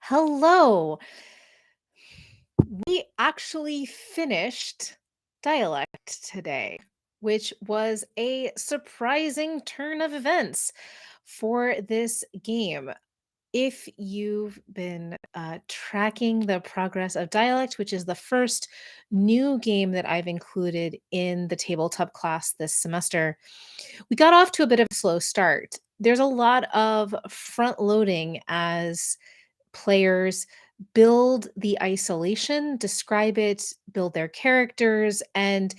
Hello. We actually finished Dialect today, which was a surprising turn of events for this game. If you've been tracking the progress of Dialect, which is the first new game that I've included in the tabletop class this semester, we got off to a bit of a slow start. There's a lot of front loading as players build the isolation, describe it, build their characters, and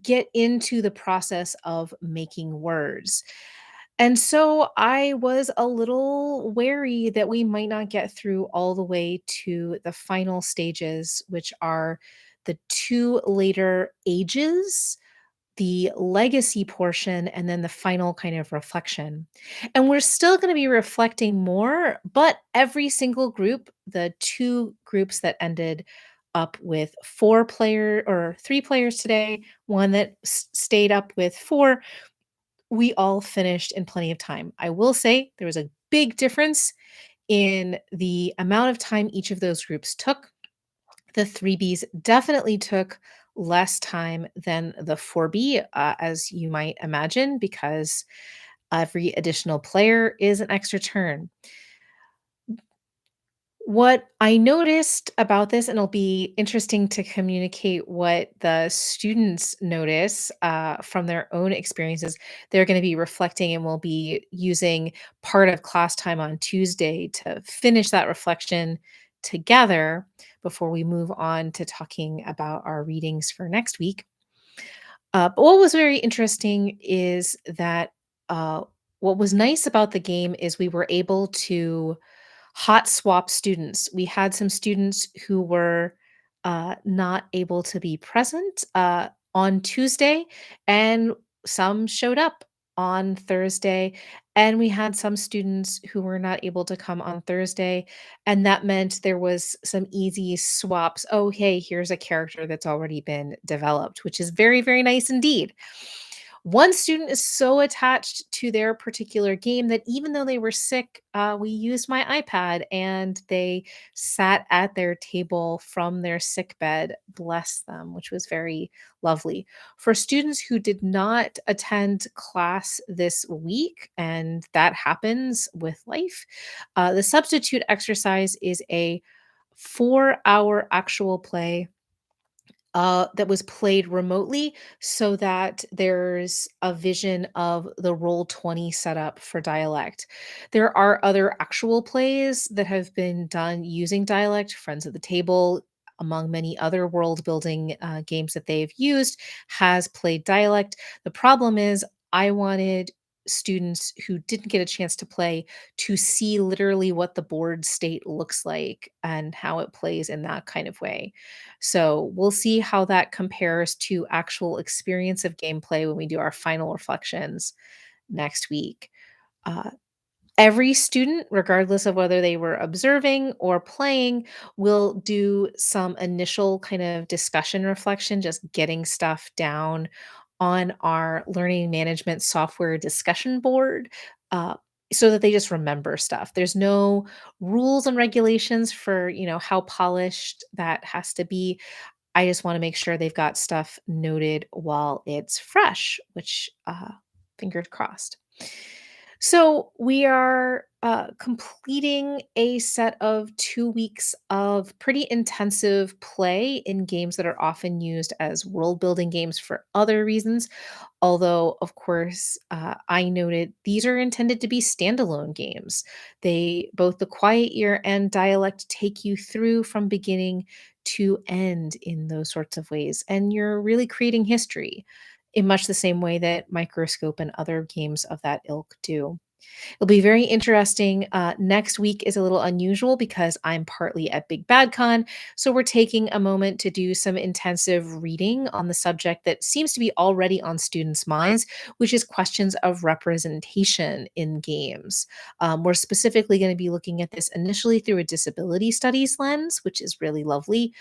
get into the process of making words. And so I was a little wary that we might not get through all the way to the final stages, which are the two later ages, the legacy portion, and then the final kind of reflection. And we're still going to be reflecting more, but every single group, the two groups that ended up with three players today, one that stayed up with four, we all finished in plenty of time. I will say there was a big difference in the amount of time each of those groups took. The 3Bs definitely took less time than the 4B, as you might imagine, because every additional player is an extra turn. What I noticed about this, and it'll be interesting to communicate what the students notice from their own experiences. They're going to be reflecting and we'll be using part of class time on Tuesday to finish that reflection together before we move on to talking about our readings for next week. But what was very interesting is that what was nice about the game is we were able to hot swap students. We had some students who were not able to be present on Tuesday, and some showed up on Thursday. And we had some students who were not able to come on Thursday. And that meant there was some easy swaps. Oh, hey, here's a character that's already been developed, which is very, very nice indeed. One student is so attached to their particular game that even though they were sick, we used my iPad and they sat at their table from their sick bed, bless them, which was very lovely. For students who did not attend class this week, and that happens with life, the substitute exercise is a 4-hour actual play that was played remotely so that there's a vision of the roll 20 setup for dialect. There are other actual plays that have been done using dialect, Friends at the Table, among many other world building games that they've used, has played dialect. The problem is, I wanted students who didn't get a chance to play to see literally what the board state looks like and how it plays in that kind of way. So we'll see how that compares to actual experience of gameplay when we do our final reflections next week. Uh, every student, regardless of whether they were observing or playing, will do some initial kind of discussion reflection, just getting stuff down on our learning management software discussion board. Uh, so that they just remember stuff. There's no rules and regulations for, how polished that has to be. I just wanna make sure they've got stuff noted while it's fresh, which, fingers crossed. So we are completing a set of 2 weeks of pretty intensive play in games that are often used as world building games for other reasons. Although, of course, I noted these are intended to be standalone games. Both the Quiet Year and Dialect take you through from beginning to end in those sorts of ways. And you're really creating history in much the same way that Microscope and other games of that ilk do. It'll be very interesting. Next week is a little unusual because I'm partly at Big Bad Con. So we're taking a moment to do some intensive reading on the subject that seems to be already on students' minds, which is questions of representation in games. We're specifically going to be looking at this initially through a disability studies lens, which is really lovely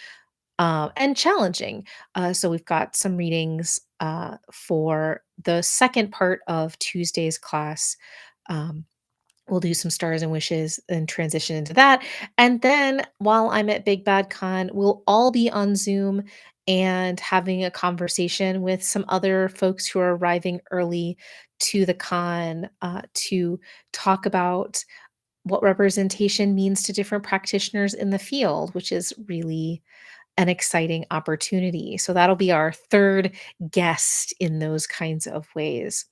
and challenging. So we've got some readings for the second part of Tuesday's class. Um, We'll do some stars and wishes and transition into that. And then while I'm at Big Bad Con, we'll all be on Zoom and having a conversation with some other folks who are arriving early to the con to talk about what representation means to different practitioners in the field, which is really an exciting opportunity. So that'll be our third guest in those kinds of ways.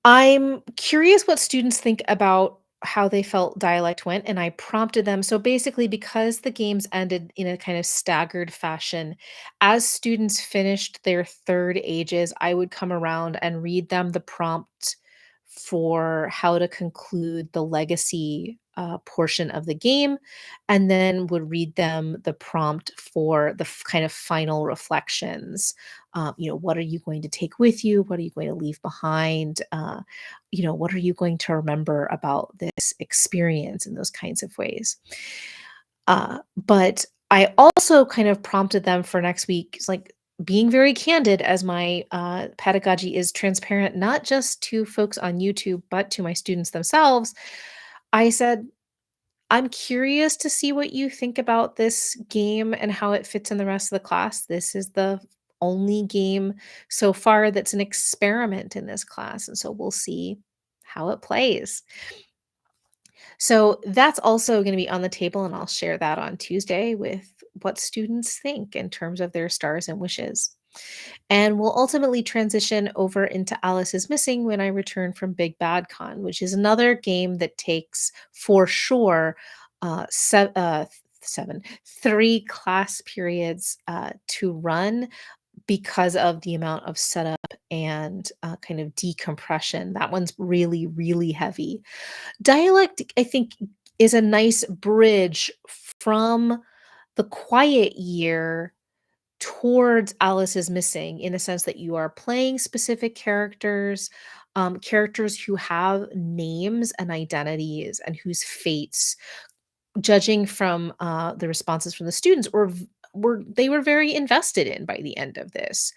I'm curious what students think about how they felt dialect went, and I prompted them. So basically, because the games ended in a kind of staggered fashion, as students finished their third ages, I would come around and read them the prompt for how to conclude the legacy portion of the game, and then would read them the prompt for the kind of final reflections. What are you going to take with you? What are you going to leave behind? What are you going to remember about this experience in those kinds of ways? But I also kind of prompted them for next week, it's like being very candid as my pedagogy is transparent, not just to folks on YouTube, but to my students themselves. I said, I'm curious to see what you think about this game and how it fits in the rest of the class. This is the only game so far that's an experiment in this class. And so we'll see how it plays. So that's also going to be on the table, and I'll share that on Tuesday with what students think in terms of their stars and wishes. And we'll ultimately transition over into Alice is Missing when I return from Big Bad Con, which is another game that takes for sure seven, 3 class periods to run because of the amount of setup and kind of decompression. That one's really, really heavy. Dialect, I think, is a nice bridge from the quiet year towards Alice is Missing in the sense that you are playing specific characters, characters who have names and identities and whose fates, judging from the responses from the students, were very invested in by the end of this.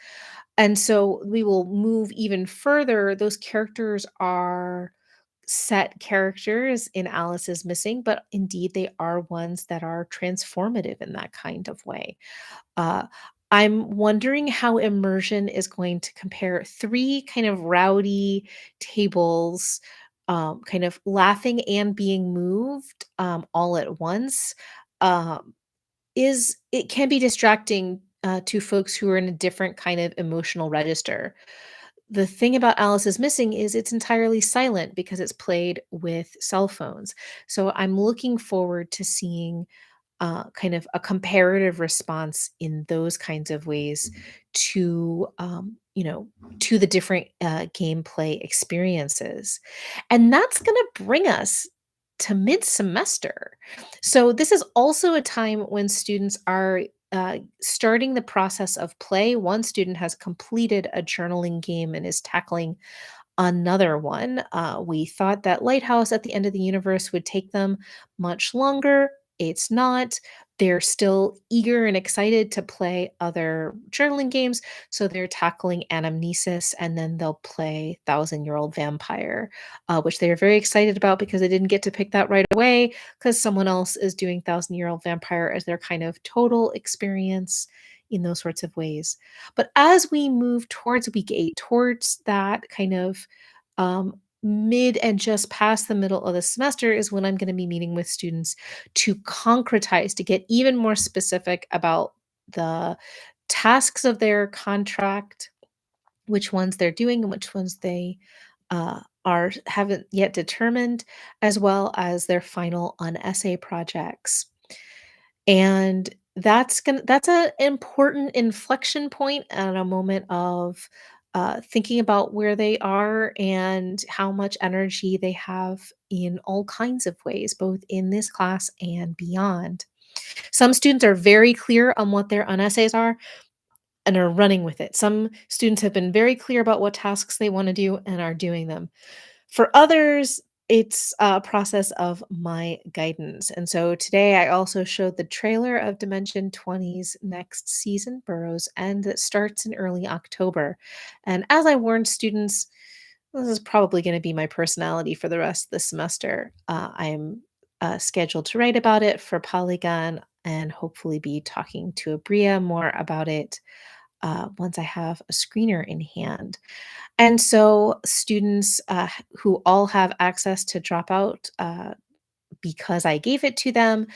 And so we will move even further. Those characters are set characters in Alice is Missing, but indeed they are ones that are transformative in that kind of way. Uh, I'm wondering how immersion is going to compare 3 kind of rowdy tables, kind of laughing and being moved, all at once. Um, is it can be distracting, to folks who are in a different kind of emotional register. The thing about Alice is Missing is it's entirely silent because it's played with cell phones. So I'm looking forward to seeing kind of a comparative response in those kinds of ways to to the different gameplay experiences, and that's going to bring us to mid-semester. So this is also a time when students are starting the process of play. One student has completed a journaling game and is tackling another one. We thought that Lighthouse at the End of the Universe would take them much longer. It's not. They're still eager and excited to play other journaling games. So they're tackling Anamnesis and then they'll play Thousand Year Old Vampire, which they are very excited about because they didn't get to pick that right away because someone else is doing Thousand Year Old Vampire as their kind of total experience in those sorts of ways. But as we move towards week 8, towards that kind of mid and just past the middle of the semester is when I'm going to be meeting with students to concretize, to get even more specific about the tasks of their contract, which ones they're doing and which ones they are haven't yet determined, as well as their final essay projects. And that's an important inflection point and a moment of, thinking about where they are and how much energy they have in all kinds of ways, both in this class and beyond. Some students are very clear on what their unessays are and are running with it. Some students have been very clear about what tasks they wanna do and are doing them. For others, it's a process of my guidance. And so today I also showed the trailer of Dimension 20's next season, Burrow's End, that starts in early October. And as I warned students, This is probably going to be my personality for the rest of the semester. I'm scheduled to write about it for Polygon and hopefully be talking to Abria more about it once I have a screener in hand. And so, students who all have access to Dropout because I gave it to them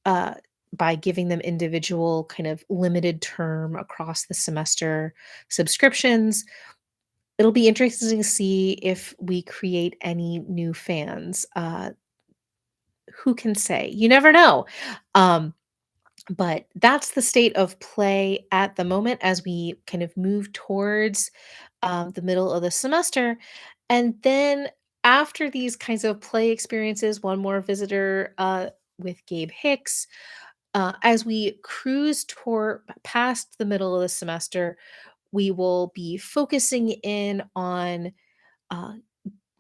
uh, by giving them individual kind of limited term across the semester subscriptions. It'll be interesting to see if we create any new fans. Who can say? You never know. Um, but that's the state of play at the moment as we kind of move towards the middle of the semester. And then after these kinds of play experiences, one more visitor with Gabe Hicks, as we cruise toward past the middle of the semester, we will be focusing in on uh,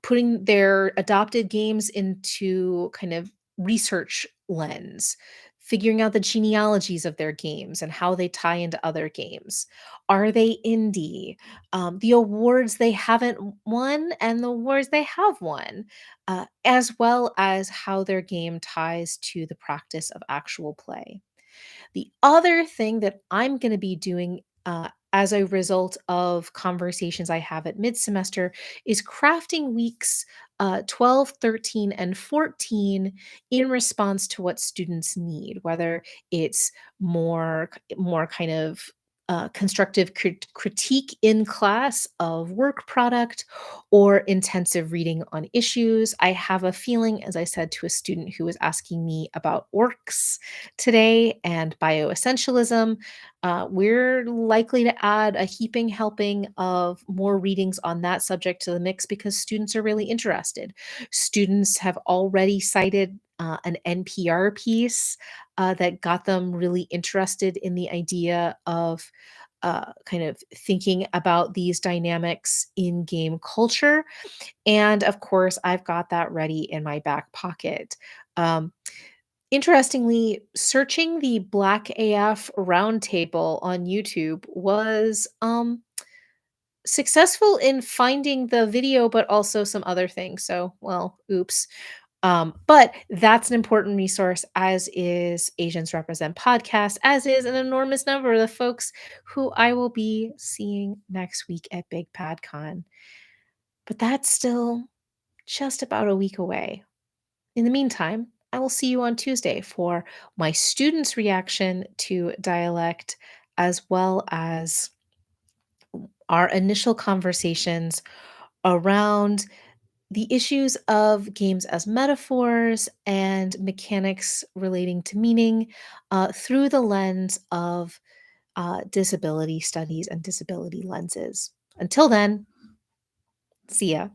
putting their adopted games into kind of research lens, figuring out the genealogies of their games and how they tie into other games. Are they indie? The awards they haven't won and the awards they have won, as well as how their game ties to the practice of actual play. The other thing that I'm going to be doing as a result of conversations I have at mid semester is crafting weeks 12, 13, and 14 in response to what students need, whether it's more kind of constructive critique in class of work product or intensive reading on issues. I have a feeling, as I said to a student who was asking me about orcs today and bioessentialism, we're likely to add a heaping helping of more readings on that subject to the mix because students are really interested. Students have already cited an NPR piece that got them really interested in the idea of kind of thinking about these dynamics in game culture. And of course, I've got that ready in my back pocket. Um, Interestingly, searching the Black AF roundtable on YouTube was successful in finding the video, but also some other things. So, well, oops. But that's an important resource, as is Asians Represent podcast, as is an enormous number of the folks who I will be seeing next week at Big PadCon. But that's still just about a week away. In the meantime, I will see you on Tuesday for my students' reaction to Dialect, as well as our initial conversations around the issues of games as metaphors and mechanics relating to meaning through the lens of disability studies and disability lenses. Until then, see ya.